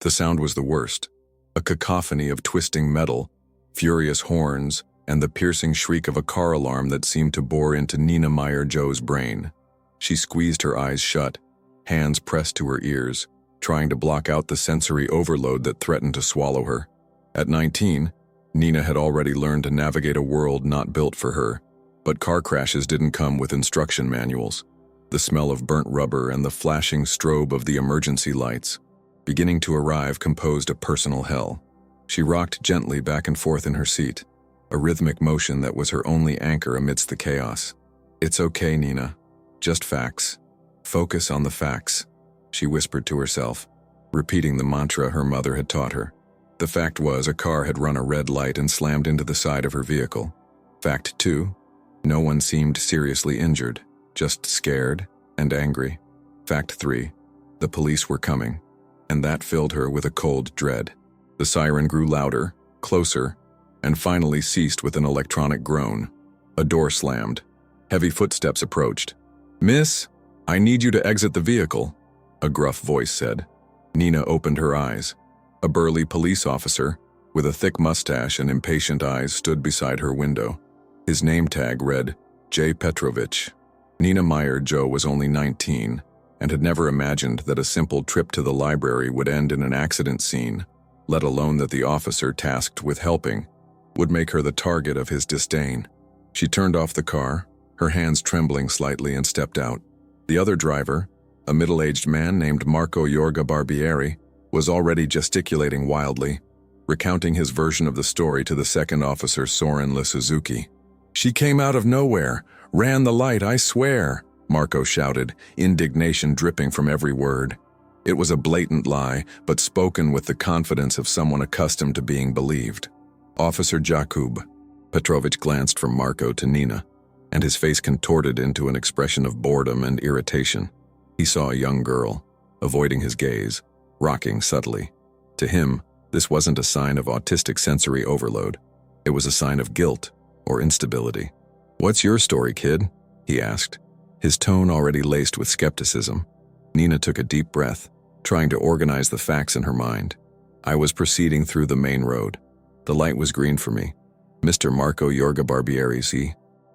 The sound was the worst, a cacophony of twisting metal, furious horns, and the piercing shriek of a car alarm that seemed to bore into Nina Meyer-Joe's brain. She squeezed her eyes shut, hands pressed to her ears, trying to block out the sensory overload that threatened to swallow her. At 19, Nina had already learned to navigate a world not built for her, but car crashes didn't come with instruction manuals. The smell of burnt rubber and the flashing strobe of the emergency lights, beginning to arrive, composed a personal hell. She rocked gently back and forth in her seat, a rhythmic motion that was her only anchor amidst the chaos. "It's okay, Nina. Just facts. Focus on the facts," she whispered to herself, repeating the mantra her mother had taught her. The fact was, a car had run a red light and slammed into the side of her vehicle. Fact 2, no one seemed seriously injured, just scared and angry. Fact 3, the police were coming, and that filled her with a cold dread. The siren grew louder, closer, and finally ceased with an electronic groan. A door slammed. Heavy footsteps approached. "Miss, I need you to exit the vehicle," a gruff voice said. Nina opened her eyes. A burly police officer, with a thick mustache and impatient eyes, stood beside her window. His name tag read, J. Petrovich. Nina Meyer-Joe was only 19, and had never imagined that a simple trip to the library would end in an accident scene, let alone that the officer tasked with helping would make her the target of his disdain. She turned off the car, her hands trembling slightly, and stepped out. The other driver, a middle-aged man named Marco Yorga Barbieri, was already gesticulating wildly, recounting his version of the story to the second officer, Soren Le Suzuki. "She came out of nowhere, ran the light, I swear," Marco shouted, indignation dripping from every word. It was a blatant lie, but spoken with the confidence of someone accustomed to being believed. "Officer Jakub," Petrovich glanced from Marco to Nina, and his face contorted into an expression of boredom and irritation. He saw a young girl, avoiding his gaze, rocking subtly. To him, this wasn't a sign of autistic sensory overload. It was a sign of guilt or instability. "What's your story, kid?" he asked, his tone already laced with skepticism. Nina took a deep breath, trying to organize the facts in her mind. "I was proceeding through the main road. The light was green for me. Mr. Marco Yorga Barbieri's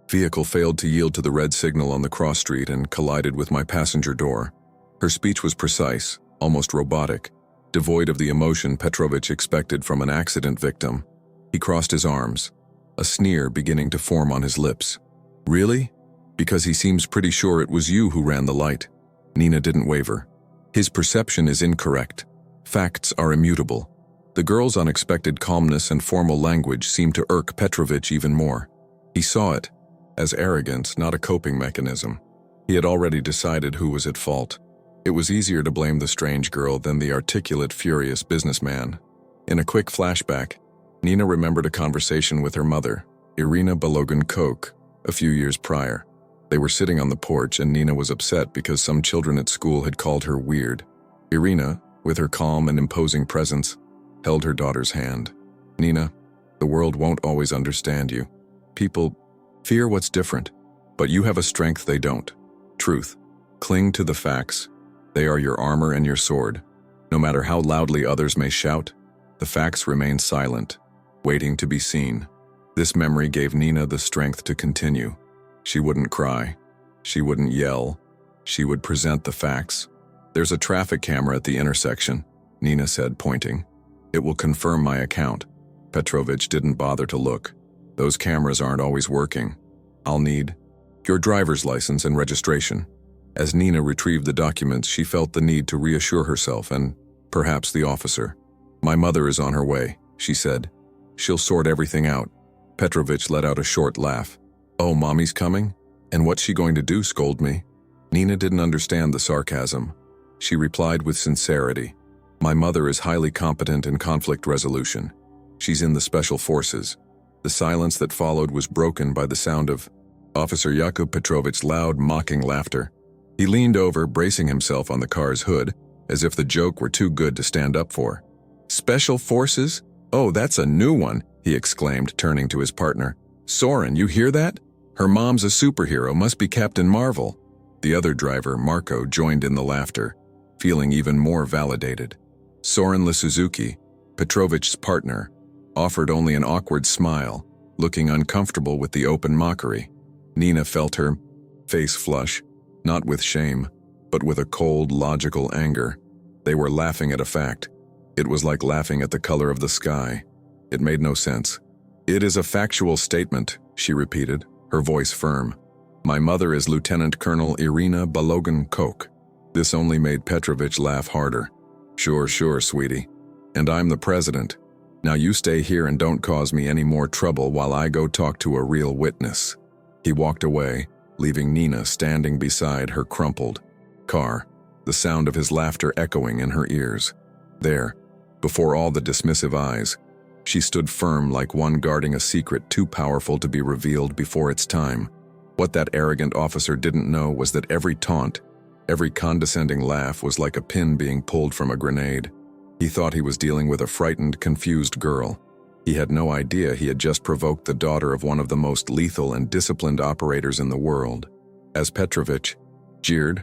vehicle failed to yield to the red signal on the cross street and collided with my passenger door." Her speech was precise, almost robotic, devoid of the emotion Petrovich expected from an accident victim. He crossed his arms, a sneer beginning to form on his lips. "Really? Because he seems pretty sure it was you who ran the light." Nina didn't waver. "His perception is incorrect. Facts are immutable." The girl's unexpected calmness and formal language seemed to irk Petrovich even more. He saw it as arrogance, not a coping mechanism. He had already decided who was at fault. It was easier to blame the strange girl than the articulate, furious businessman. In a quick flashback, Nina remembered a conversation with her mother, Irina Balogun-Koch, a few years prior. They were sitting on the porch, and Nina was upset because some children at school had called her weird. Irina, with her calm and imposing presence, held her daughter's hand. "Nina, the world won't always understand you. People fear what's different, but you have a strength they don't. Truth. Cling to the facts. They are your armor and your sword. No matter how loudly others may shout, the facts remain silent, waiting to be seen." This memory gave Nina the strength to continue. She wouldn't cry. She wouldn't yell. She would present the facts. "There's a traffic camera at the intersection," Nina said, pointing. "It will confirm my account." Petrovich didn't bother to look. "Those cameras aren't always working. I'll need your driver's license and registration." As Nina retrieved the documents, she felt the need to reassure herself and, perhaps, the officer. "My mother is on her way," she said. "She'll sort everything out." Petrovich let out a short laugh. "Oh, Mommy's coming? And what's she going to do, scold me?" Nina didn't understand the sarcasm. She replied with sincerity. "My mother is highly competent in conflict resolution. She's in the Special Forces." The silence that followed was broken by the sound of Officer Yakub Petrovich's loud, mocking laughter. He leaned over, bracing himself on the car's hood, as if the joke were too good to stand up for. "Special Forces? Oh, that's a new one," he exclaimed, turning to his partner. "Soren, you hear that? Her mom's a superhero, must be Captain Marvel." The other driver, Marco, joined in the laughter, feeling even more validated. Soren Suzuki, Petrovich's partner, offered only an awkward smile, looking uncomfortable with the open mockery. Nina felt her face flush, not with shame, but with a cold, logical anger. They were laughing at a fact. It was like laughing at the color of the sky. It made no sense. "It is a factual statement," she repeated, her voice firm. "My mother is Lieutenant Colonel Irina Balogan-Koch." This only made Petrovich laugh harder. Sure, sweetie. And I'm the president. Now you stay here and don't cause me any more trouble while I go talk to a real witness." He walked away, leaving Nina standing beside her crumpled car, the sound of his laughter echoing in her ears. There, before all the dismissive eyes, she stood firm like one guarding a secret too powerful to be revealed before its time. What that arrogant officer didn't know was that every taunt, every condescending laugh was like a pin being pulled from a grenade. He thought he was dealing with a frightened, confused girl. He had no idea he had just provoked the daughter of one of the most lethal and disciplined operators in the world. As Petrovich jeered,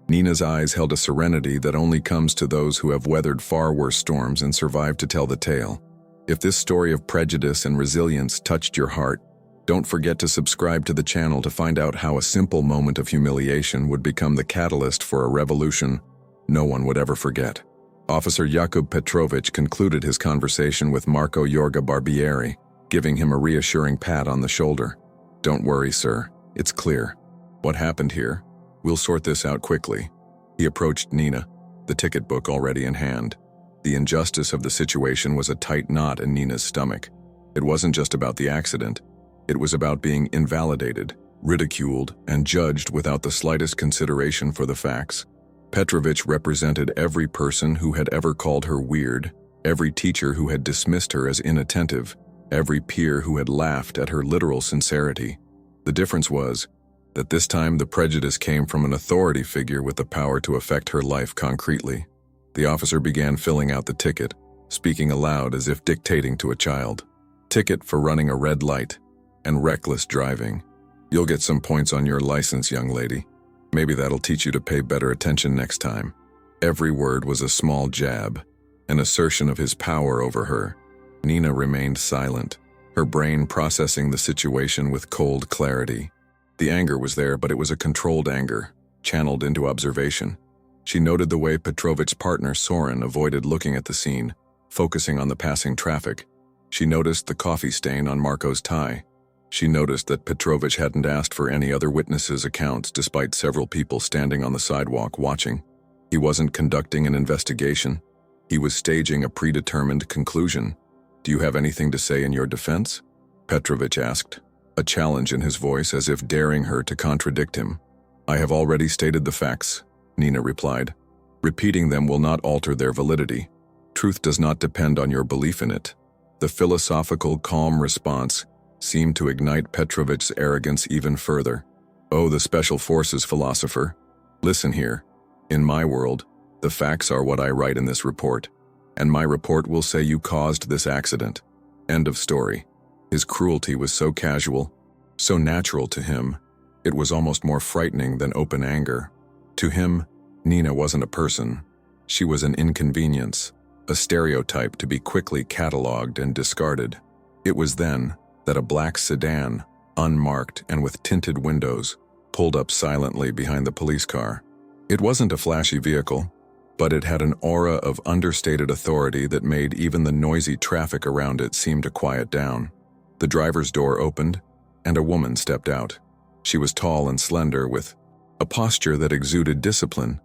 Nina's eyes held a serenity that only comes to those who have weathered far worse storms and survived to tell the tale. If this story of prejudice and resilience touched your heart, don't forget to subscribe to the channel to find out how a simple moment of humiliation would become the catalyst for a revolution no one would ever forget. Officer Jakub Petrovich concluded his conversation with Marco Yorga Barbieri, giving him a reassuring pat on the shoulder. "Don't worry, sir. It's clear. What happened here? We'll sort this out quickly." He approached Nina, the ticket book already in hand. The injustice of the situation was a tight knot in Nina's stomach. It wasn't just about the accident. It was about being invalidated, ridiculed, and judged without the slightest consideration for the facts. Petrovich represented every person who had ever called her weird, every teacher who had dismissed her as inattentive, every peer who had laughed at her literal sincerity. The difference was that this time the prejudice came from an authority figure with the power to affect her life concretely. The officer began filling out the ticket, speaking aloud as if dictating to a child. "Ticket for running a red light and reckless driving. You'll get some points on your license, young lady. Maybe that'll teach you to pay better attention next time." Every word was a small jab, an assertion of his power over her. Nina remained silent, her brain processing the situation with cold clarity. The anger was there, but it was a controlled anger, channeled into observation. She noted the way Petrovich's partner Soren avoided looking at the scene, focusing on the passing traffic. She noticed the coffee stain on Marco's tie. She noticed that Petrovich hadn't asked for any other witnesses' accounts despite several people standing on the sidewalk watching. He wasn't conducting an investigation. He was staging a predetermined conclusion. "Do you have anything to say in your defense?" Petrovich asked, a challenge in his voice as if daring her to contradict him. "I have already stated the facts," Nina replied. "Repeating them will not alter their validity. Truth does not depend on your belief in it." The philosophical, calm response seemed to ignite Petrovich's arrogance even further. "Oh, the Special Forces philosopher. Listen here. In my world, the facts are what I write in this report, and my report will say you caused this accident. End of story." His cruelty was so casual, so natural to him, it was almost more frightening than open anger. To him, Nina wasn't a person. She was an inconvenience, a stereotype to be quickly catalogued and discarded. It was then that a black sedan, unmarked and with tinted windows, pulled up silently behind the police car. It wasn't a flashy vehicle, but it had an aura of understated authority that made even the noisy traffic around it seem to quiet down. The driver's door opened, and a woman stepped out. She was tall and slender, with a posture that exuded discipline.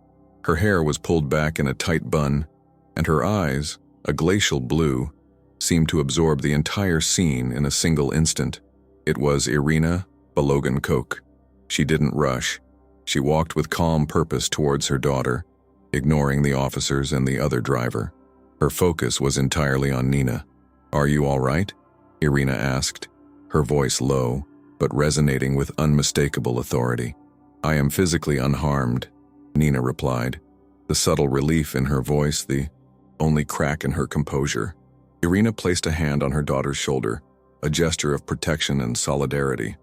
Her hair was pulled back in a tight bun, and her eyes, a glacial blue, seemed to absorb the entire scene in a single instant. It was Irina Balogan-Koch. She didn't rush. She walked with calm purpose towards her daughter, ignoring the officers and the other driver. Her focus was entirely on Nina. "Are you all right?" Irina asked, her voice low, but resonating with unmistakable authority. "I am physically unharmed," Nina replied, the subtle relief in her voice the only crack in her composure. Irina placed a hand on her daughter's shoulder, a gesture of protection and solidarity.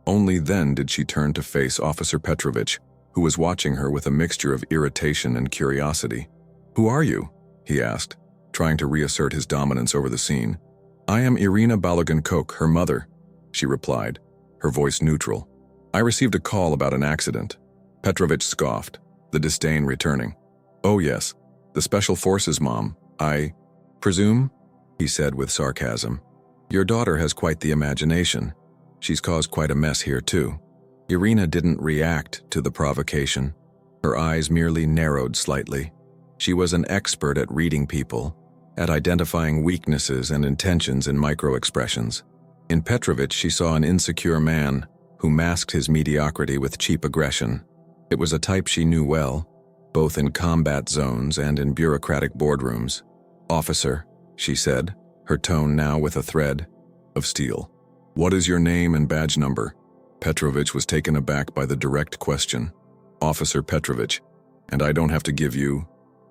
Only then did she turn to face Officer Petrovich, who was watching her with a mixture of irritation and curiosity. "Who are you?" he asked, trying to reassert his dominance over the scene. "I am Irina Balogun-Koch, her mother," she replied, her voice neutral. "I received a call about an accident." Petrovich scoffed, the disdain returning. "Oh yes, the Special Forces mom, I presume?" he said with sarcasm. "Your daughter has quite the imagination. She's caused quite a mess here too." Irina didn't react to the provocation. Her eyes merely narrowed slightly. She was an expert at reading people, at identifying weaknesses and intentions in micro-expressions. In Petrovich, she saw an insecure man who masked his mediocrity with cheap aggression. It was a type she knew well, both in combat zones and in bureaucratic boardrooms. "Officer," she said, her tone now with a thread of steel. "What is your name and badge number?" Petrovich was taken aback by the direct question. "Officer Petrovich, and I don't have to give you.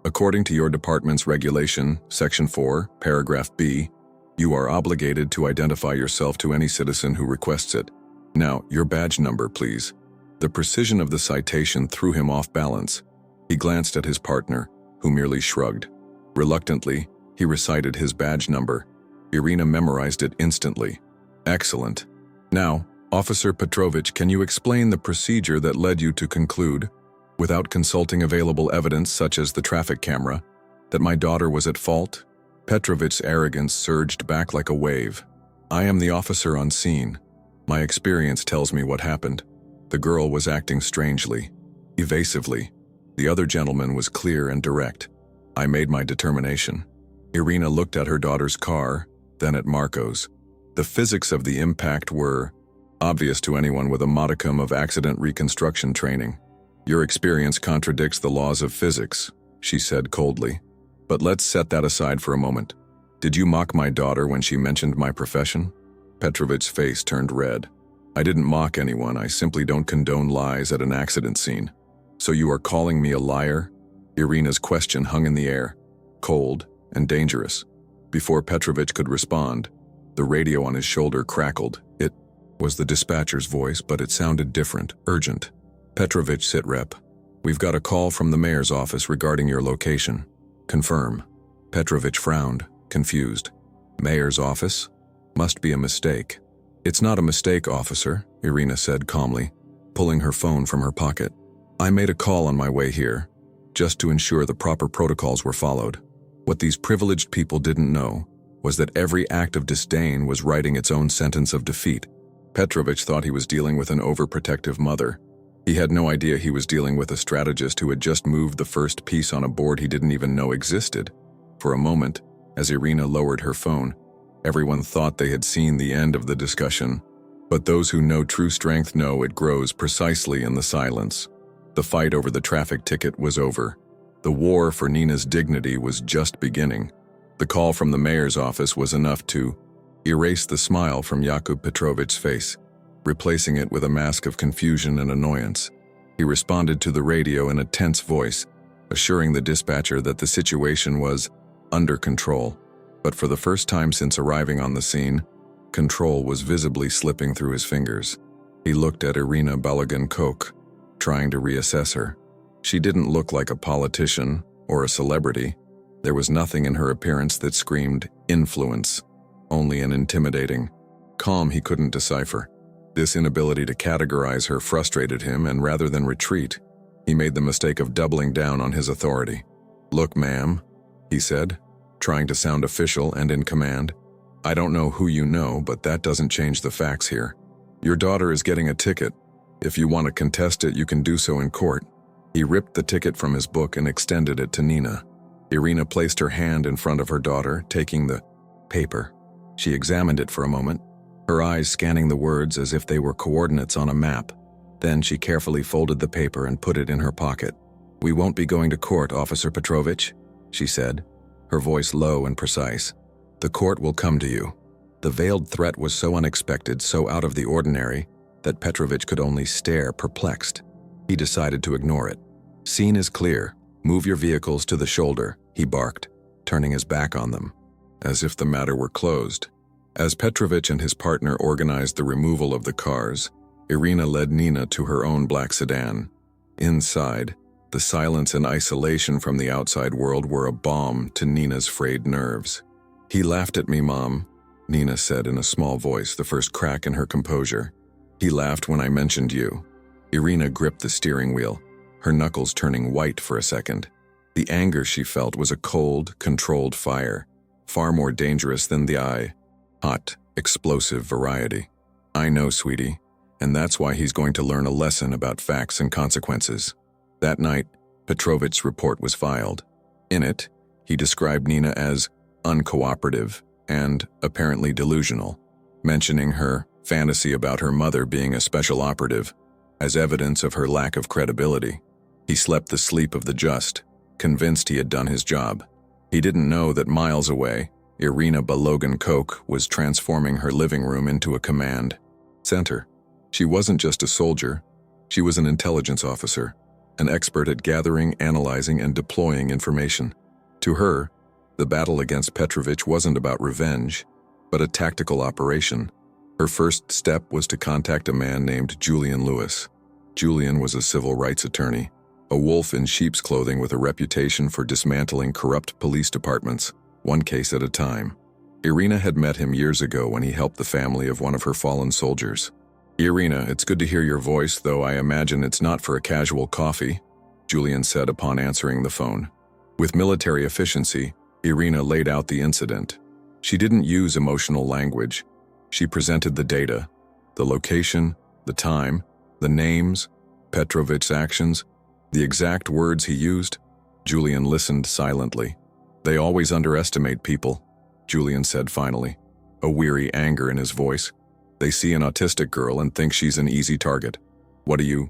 According to your department's regulation, Section 4, Paragraph B, you are obligated to identify yourself to any citizen who requests it. Now, your badge number, please." The precision of the citation threw him off balance. He glanced at his partner, who merely shrugged. Reluctantly, he recited his badge number. Irina memorized it instantly. "Excellent. Now, Officer Petrovich, can you explain the procedure that led you to conclude, without consulting available evidence such as the traffic camera, that my daughter was at fault?" Petrovich's arrogance surged back like a wave. "I am the officer on scene. My experience tells me what happened. The girl was acting strangely, evasively. The other gentleman was clear and direct. I made my determination." Irina looked at her daughter's car, then at Marco's. The physics of the impact were obvious to anyone with a modicum of accident reconstruction training. "Your experience contradicts the laws of physics," she said coldly. "But let's set that aside for a moment. Did you mock my daughter when she mentioned my profession?" Petrovich's face turned red. "I didn't mock anyone. I simply don't condone lies at an accident scene." "So you are calling me a liar?" Irina's question hung in the air, cold and dangerous. Before Petrovich could respond, the radio on his shoulder crackled. It was the dispatcher's voice, but it sounded different, urgent. "Petrovich, sitrep. We've got a call from the mayor's office regarding your location. Confirm." Petrovich frowned, confused. "Mayor's office? Must be a mistake." "It's not a mistake, officer," Irina said calmly, pulling her phone from her pocket. "I made a call on my way here, just to ensure the proper protocols were followed. What these privileged people didn't know was that every act of disdain was writing its own sentence of defeat." Petrovich thought he was dealing with an overprotective mother. He had no idea he was dealing with a strategist who had just moved the first piece on a board he didn't even know existed. For a moment, as Irina lowered her phone, everyone thought they had seen the end of the discussion. But those who know true strength know it grows precisely in the silence. The fight over the traffic ticket was over. The war for Nina's dignity was just beginning. The call from the mayor's office was enough to erase the smile from Yakub Petrovich's face, replacing it with a mask of confusion and annoyance. He responded to the radio in a tense voice, assuring the dispatcher that the situation was under control. But for the first time since arriving on the scene, control was visibly slipping through his fingers. He looked at Irina Balogun-Koch, trying to reassess her. She didn't look like a politician or a celebrity. There was nothing in her appearance that screamed influence, only an intimidating calm he couldn't decipher. This inability to categorize her frustrated him, and rather than retreat, he made the mistake of doubling down on his authority. "Look, ma'am," he said, trying to sound official and in command. "I don't know who you know, but that doesn't change the facts here. Your daughter is getting a ticket. If you want to contest it, you can do so in court." He ripped the ticket from his book and extended it to Nina. Irina placed her hand in front of her daughter, taking the paper. She examined it for a moment, her eyes scanning the words as if they were coordinates on a map. Then she carefully folded the paper and put it in her pocket. "We won't be going to court, Officer Petrovich," she said, her voice low and precise. "The court will come to you." The veiled threat was so unexpected, so out of the ordinary, that Petrovich could only stare, perplexed. He decided to ignore it. "Scene is clear. Move your vehicles to the shoulder," he barked, turning his back on them, as if the matter were closed. As Petrovich and his partner organized the removal of the cars, Irina led Nina to her own black sedan. Inside, The silence and isolation from the outside world were a balm to Nina's frayed nerves. "He laughed at me, Mom," Nina said in a small voice, the first crack in her composure. "He laughed when I mentioned you." Irina gripped the steering wheel, her knuckles turning white for a second. The anger she felt was a cold, controlled fire, far more dangerous than the hot, explosive variety. "I know, sweetie, and that's why he's going to learn a lesson about facts and consequences." That night, Petrovich's report was filed. In it, he described Nina as uncooperative and apparently delusional, mentioning her fantasy about her mother being a special operative as evidence of her lack of credibility. He slept the sleep of the just, convinced he had done his job. He didn't know that miles away, Irina Balogan-Koch was transforming her living room into a command center. She wasn't just a soldier, she was an intelligence officer, an expert at gathering, analyzing, and deploying information. To her, the battle against Petrovich wasn't about revenge, but a tactical operation. Her first step was to contact a man named Julian Lewis. Julian was a civil rights attorney, a wolf in sheep's clothing with a reputation for dismantling corrupt police departments, one case at a time. Irina had met him years ago when he helped the family of one of her fallen soldiers. "Irina, it's good to hear your voice, though I imagine it's not for a casual coffee," Julian said upon answering the phone. With military efficiency, Irina laid out the incident. She didn't use emotional language. She presented the data, the location, the time, the names, Petrovich's actions, the exact words he used. Julian listened silently. "They always underestimate people," Julian said finally, a weary anger in his voice. "They see an autistic girl and think she's an easy target." "What do you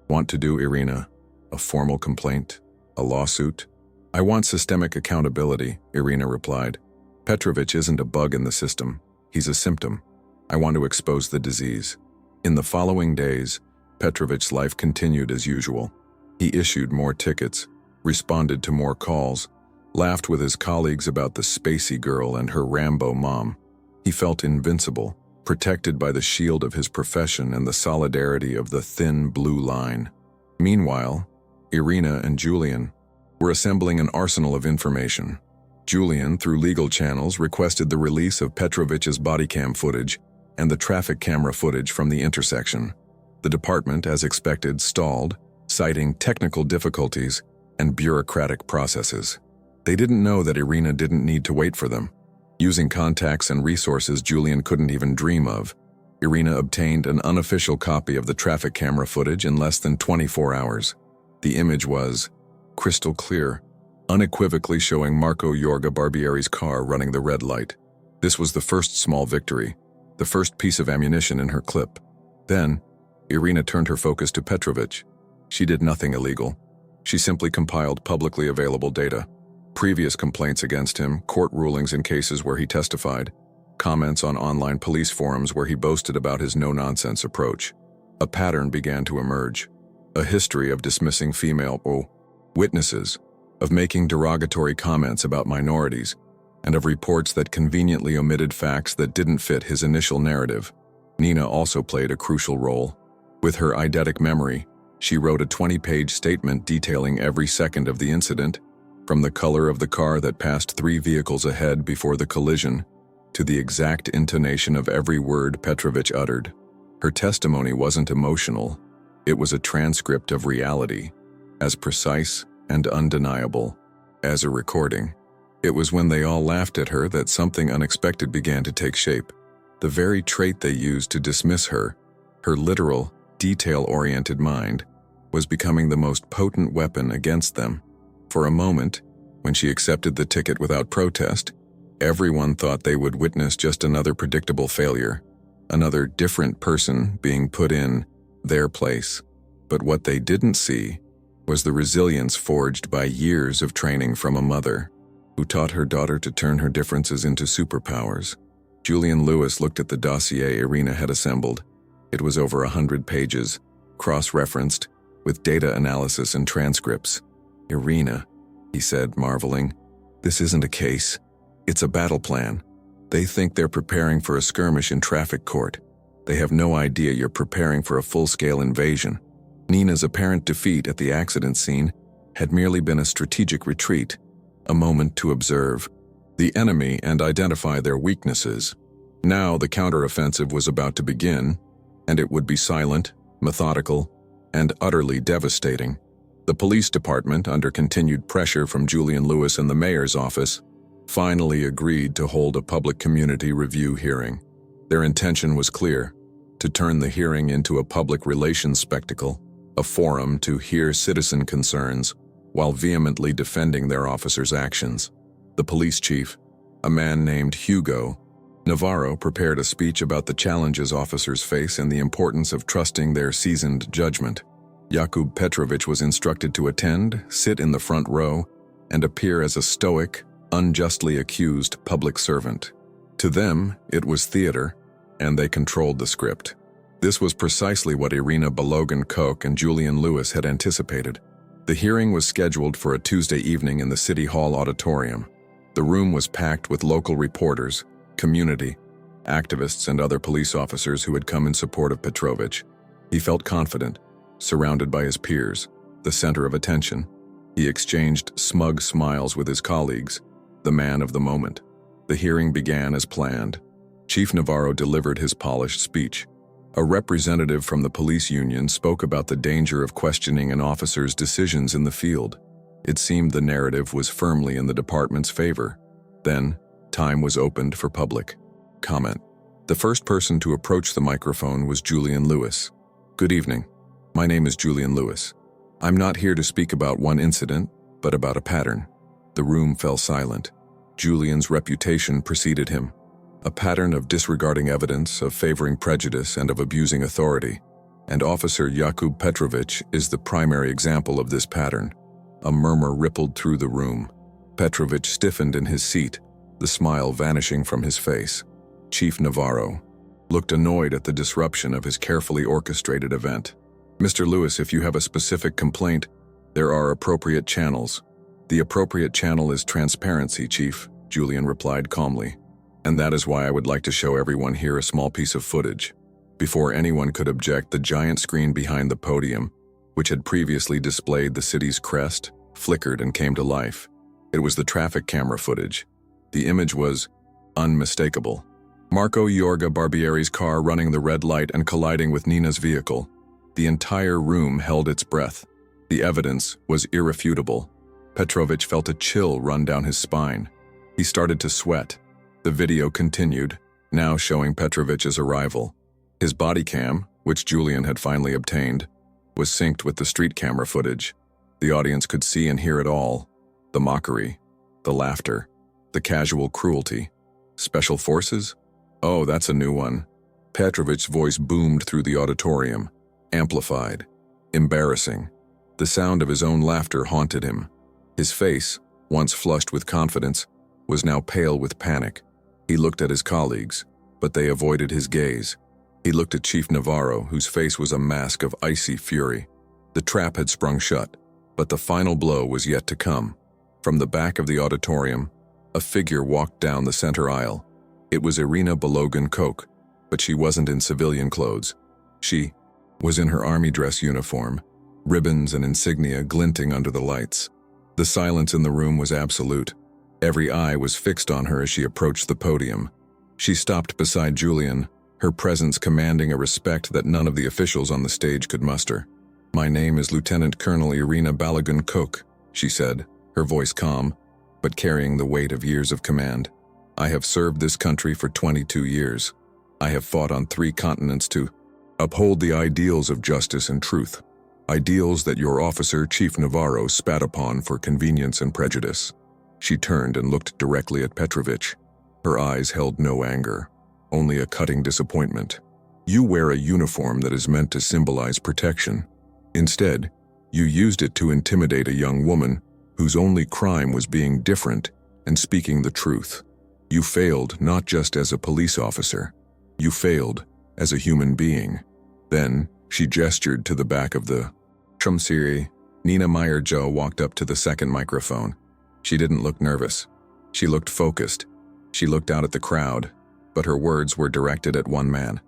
want to do, Irina? A formal complaint? A lawsuit?" "I want systemic accountability," Irina replied. "Petrovich isn't a bug in the system. He's a symptom. I want to expose the disease." In the following days, Petrovich's life continued as usual. He issued more tickets, responded to more calls, laughed with his colleagues about the spacey girl and her Rambo mom. He felt invincible, protected by the shield of his profession and the solidarity of the thin blue line. Meanwhile, Irina and Julian were assembling an arsenal of information. Julian, through legal channels, requested the release of Petrovich's body cam footage and the traffic camera footage from the intersection. The department, as expected, stalled, citing technical difficulties and bureaucratic processes. They didn't know that Irina didn't need to wait for them. Using contacts and resources Julian couldn't even dream of, Irina obtained an unofficial copy of the traffic camera footage in less than 24 hours. The image was crystal clear, unequivocally showing Marco Yorga Barbieri's car running the red light. This was the first small victory, the first piece of ammunition in her clip. Then, Irina turned her focus to Petrovich. She did nothing illegal. She simply compiled publicly available data. Previous complaints against him, court rulings in cases where he testified, comments on online police forums where he boasted about his no-nonsense approach. A pattern began to emerge. A history of dismissing female witnesses, of making derogatory comments about minorities, and of reports that conveniently omitted facts that didn't fit his initial narrative. Nina also played a crucial role. With her eidetic memory, she wrote a 20-page statement detailing every second of the incident, from the color of the car that passed 3 vehicles ahead before the collision, to the exact intonation of every word Petrovich uttered. Her testimony wasn't emotional. It was a transcript of reality, as precise and undeniable as a recording. It was when they all laughed at her that something unexpected began to take shape. The very trait they used to dismiss her, her literal, detail-oriented mind, was becoming the most potent weapon against them. For a moment, when she accepted the ticket without protest, everyone thought they would witness just another predictable failure, another different person being put in their place. But what they didn't see was the resilience forged by years of training from a mother who taught her daughter to turn her differences into superpowers. Julian Lewis looked at the dossier Irina had assembled. It was over 100 pages, cross-referenced, with data analysis and transcripts. "Irina," he said, marveling, "this isn't a case. It's a battle plan. They think they're preparing for a skirmish in traffic court. They have no idea you're preparing for a full-scale invasion." Nina's apparent defeat at the accident scene had merely been a strategic retreat, a moment to observe the enemy and identify their weaknesses. Now the counteroffensive was about to begin, and it would be silent, methodical, and utterly devastating. The police department, under continued pressure from Julian Lewis and the mayor's office, finally agreed to hold a public community review hearing. Their intention was clear: to turn the hearing into a public relations spectacle, a forum to hear citizen concerns while vehemently defending their officers' actions. The police chief, a man named Hugo Navarro, prepared a speech about the challenges officers face and the importance of trusting their seasoned judgment. Jakub Petrovich was instructed to attend, sit in the front row, and appear as a stoic, unjustly accused public servant. To them, it was theater, and they controlled the script. This was precisely what Irina Balogun-Koch and Julian Lewis had anticipated. The hearing was scheduled for a Tuesday evening in the City Hall auditorium. The room was packed with local reporters, community, activists, and other police officers who had come in support of Petrovich. He felt confident, surrounded by his peers, the center of attention. He exchanged smug smiles with his colleagues, the man of the moment. The hearing began as planned. Chief Navarro delivered his polished speech. A representative from the police union spoke about the danger of questioning an officer's decisions in the field. It seemed the narrative was firmly in the department's favor. Then, time was opened for public comment. The first person to approach the microphone was Julian Lewis. "Good evening. My name is Julian Lewis. I'm not here to speak about one incident, but about a pattern." The room fell silent. Julian's reputation preceded him. A pattern of disregarding evidence, of favoring prejudice, and of abusing authority. And Officer Jakub Petrovich is the primary example of this pattern. A murmur rippled through the room. Petrovich stiffened in his seat, the smile vanishing from his face. Chief Navarro looked annoyed at the disruption of his carefully orchestrated event. "Mr. Lewis, if you have a specific complaint, there are appropriate channels." "The appropriate channel is transparency, Chief," Julian replied calmly. "And that is why I would like to show everyone here a small piece of footage." Before anyone could object, the giant screen behind the podium, which had previously displayed the city's crest, flickered and came to life. It was the traffic camera footage. The image was unmistakable. Marco Yorga Barbieri's car running the red light and colliding with Nina's vehicle. The entire room held its breath. The evidence was irrefutable. Petrovich felt a chill run down his spine. He started to sweat. The video continued, now showing Petrovich's arrival. His body cam, which Julian had finally obtained, was synced with the street camera footage. The audience could see and hear it all. The mockery, the laughter, the casual cruelty. Special forces? Oh, that's a new one. Petrovich's voice boomed through the auditorium, amplified, embarrassing. The sound of his own laughter haunted him. His face, once flushed with confidence, was now pale with panic. He looked at his colleagues, but they avoided his gaze. He looked at Chief Navarro, whose face was a mask of icy fury. The trap had sprung shut, but the final blow was yet to come. From the back of the auditorium, a figure walked down the center aisle. It was Irina Balogun-Koch, but she wasn't in civilian clothes. She was in her army dress uniform, ribbons and insignia glinting under the lights. The silence in the room was absolute. Every eye was fixed on her as she approached the podium. She stopped beside Julian, her presence commanding a respect that none of the officials on the stage could muster. "My name is Lieutenant Colonel Irina Balogun-Koch," she said, her voice calm, but carrying the weight of years of command. "I have served this country for 22 years. I have fought on 3 continents to uphold the ideals of justice and truth, ideals that your officer, Chief Navarro, spat upon for convenience and prejudice." She turned and looked directly at Petrovich. Her eyes held no anger, only a cutting disappointment. "You wear a uniform that is meant to symbolize protection. Instead, you used it to intimidate a young woman whose only crime was being different and speaking the truth. You failed not just as a police officer. You failed as a human being." Then, she gestured to the back of the Chumsiri. Nina Meyer-Joe walked up to the second microphone. She didn't look nervous. She looked focused. She looked out at the crowd, but her words were directed at one man.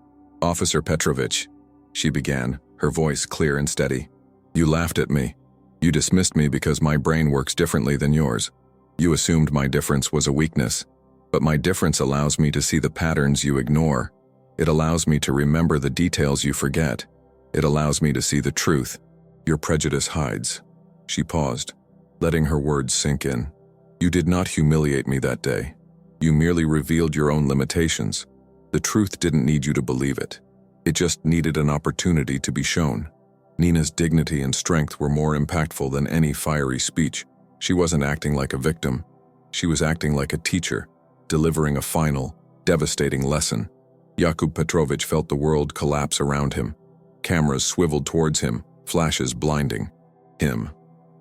"Officer Petrovich," she began, her voice clear and steady. "You laughed at me. You dismissed me because my brain works differently than yours. You assumed my difference was a weakness. But my difference allows me to see the patterns you ignore. It allows me to remember the details you forget. It allows me to see the truth your prejudice hides." She paused, letting her words sink in. "You did not humiliate me that day. You merely revealed your own limitations. The truth didn't need you to believe it. It just needed an opportunity to be shown." Nina's dignity and strength were more impactful than any fiery speech. She wasn't acting like a victim. She was acting like a teacher, delivering a final, devastating lesson. Yakub Petrovich felt the world collapse around him. Cameras swiveled towards him, flashes blinding him.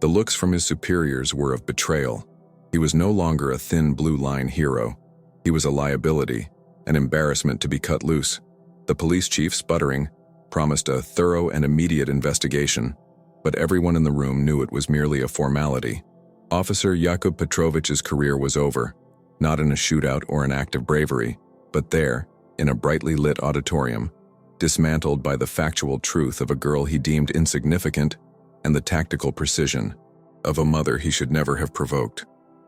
The looks from his superiors were of betrayal. He was no longer a thin blue-line hero. He was a liability, an embarrassment to be cut loose. The police chief, sputtering, promised a thorough and immediate investigation, but everyone in the room knew it was merely a formality. Officer Yakub Petrovich's career was over, not in a shootout or an act of bravery, but there, in a brightly lit auditorium, dismantled by the factual truth of a girl he deemed insignificant and the tactical precision of a mother he should never have provoked.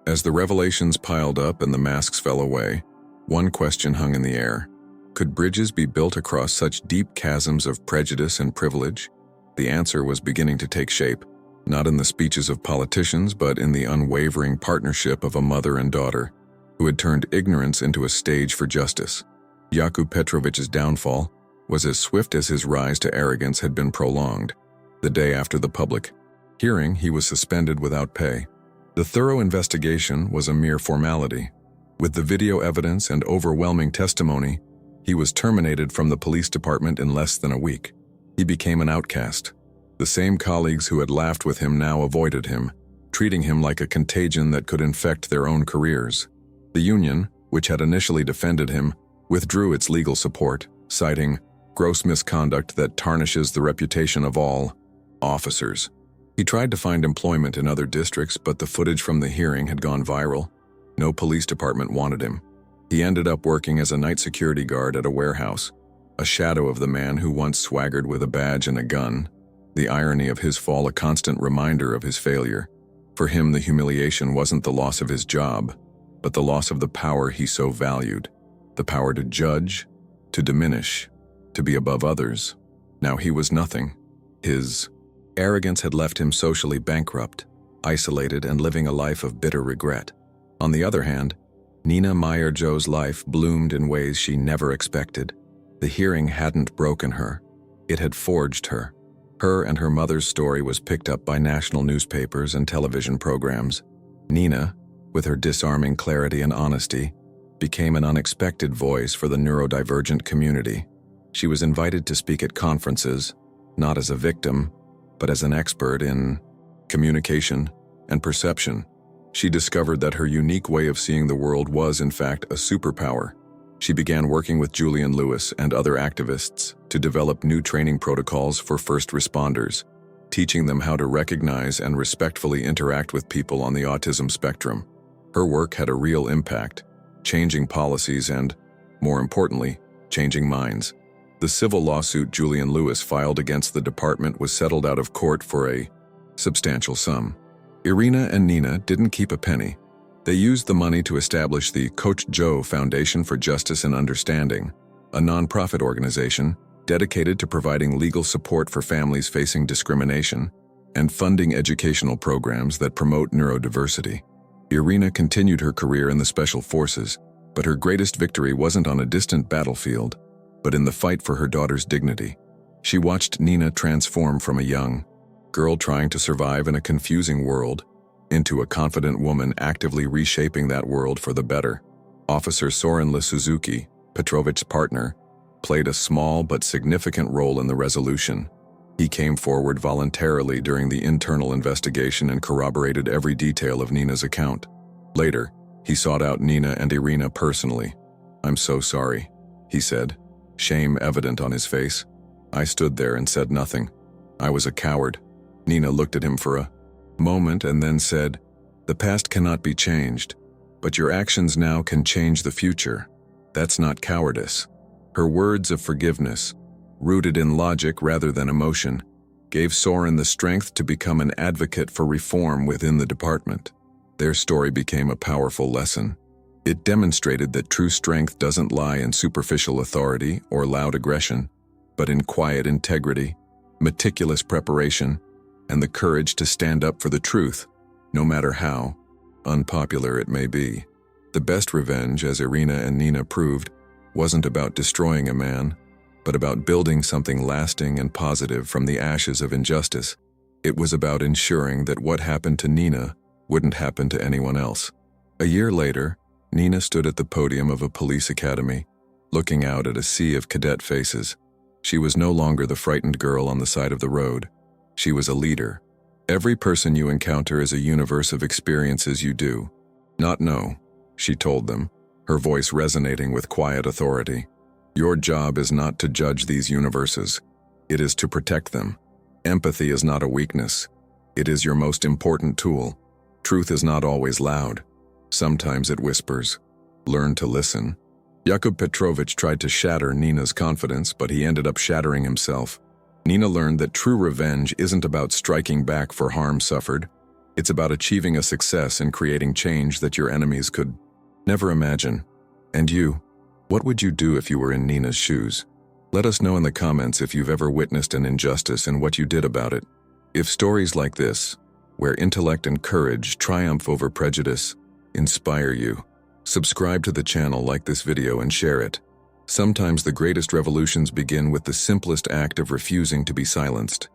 As the revelations piled up and the masks fell away, one question hung in the air. Could bridges be built across such deep chasms of prejudice and privilege? The answer was beginning to take shape, not in the speeches of politicians, but in the unwavering partnership of a mother and daughter, who had turned ignorance into a stage for justice. Yakub Petrovich's downfall was as swift as his rise to arrogance had been prolonged. The day after the public hearing, he was suspended without pay. The thorough investigation was a mere formality. With the video evidence and overwhelming testimony, he was terminated from the police department in less than a week. He became an outcast. The same colleagues who had laughed with him now avoided him, treating him like a contagion that could infect their own careers. The union, which had initially defended him, withdrew its legal support, citing gross misconduct that tarnishes the reputation of all officers. He tried to find employment in other districts, but the footage from the hearing had gone viral. No police department wanted him. He ended up working as a night security guard at a warehouse, a shadow of the man who once swaggered with a badge and a gun. The irony of his fall a constant reminder of his failure. For him, the humiliation wasn't the loss of his job, but the loss of the power he so valued. The power to judge, to diminish, to be above others. Now he was nothing. His arrogance had left him socially bankrupt, isolated, and living a life of bitter regret. On the other hand, Nina Meyer-Joe's life bloomed in ways she never expected. The hearing hadn't broken her. It had forged her. Her and her mother's story was picked up by national newspapers and television programs. Nina, with her disarming clarity and honesty, became an unexpected voice for the neurodivergent community. She was invited to speak at conferences, not as a victim, but as an expert in communication and perception. She discovered that her unique way of seeing the world was, in fact, a superpower. She began working with Julian Lewis and other activists to develop new training protocols for first responders, teaching them how to recognize and respectfully interact with people on the autism spectrum. Her work had a real impact, changing policies and, more importantly, changing minds. The civil lawsuit Julian Lewis filed against the department was settled out of court for a substantial sum. Irina and Nina didn't keep a penny. They used the money to establish the Coach Joe Foundation for Justice and Understanding, a nonprofit organization dedicated to providing legal support for families facing discrimination and funding educational programs that promote neurodiversity. Irina continued her career in the Special Forces, but her greatest victory wasn't on a distant battlefield, but in the fight for her daughter's dignity. She watched Nina transform from a young girl trying to survive in a confusing world into a confident woman actively reshaping that world for the better. Officer Soren Suzuki, Petrovich's partner, played a small but significant role in the resolution. He came forward voluntarily during the internal investigation and corroborated every detail of Nina's account. Later, he sought out Nina and Irina personally. "I'm so sorry," he said, shame evident on his face. "I stood there and said nothing. I was a coward." Nina looked at him for a moment and then said, "The past cannot be changed, but your actions now can change the future. That's not cowardice." Her words of forgiveness, rooted in logic rather than emotion, gave Soren the strength to become an advocate for reform within the department. Their story became a powerful lesson. It demonstrated that true strength doesn't lie in superficial authority or loud aggression, but in quiet integrity, meticulous preparation, and the courage to stand up for the truth, no matter how unpopular it may be. The best revenge, as Irina and Nina proved, wasn't about destroying a man, but about building something lasting and positive from the ashes of injustice. It was about ensuring that what happened to Nina wouldn't happen to anyone else. A year later, Nina stood at the podium of a police academy, looking out at a sea of cadet faces. She was no longer the frightened girl on the side of the road. She was a leader. Every person you encounter is a universe of experiences you do not know, she told them, her voice resonating with quiet authority. Your job is not to judge these universes. It is to protect them. Empathy is not a weakness. It is your most important tool. Truth is not always loud. Sometimes it whispers. Learn to listen. Yakub Petrovich tried to shatter Nina's confidence, but he ended up shattering himself. Nina learned that true revenge isn't about striking back for harm suffered. It's about achieving a success and creating change that your enemies could never imagine. And you? What would you do if you were in Nina's shoes? Let us know in the comments if you've ever witnessed an injustice and what you did about it. If stories like this, where intellect and courage triumph over prejudice, inspire you, subscribe to the channel, like this video, and share it. Sometimes the greatest revolutions begin with the simplest act of refusing to be silenced.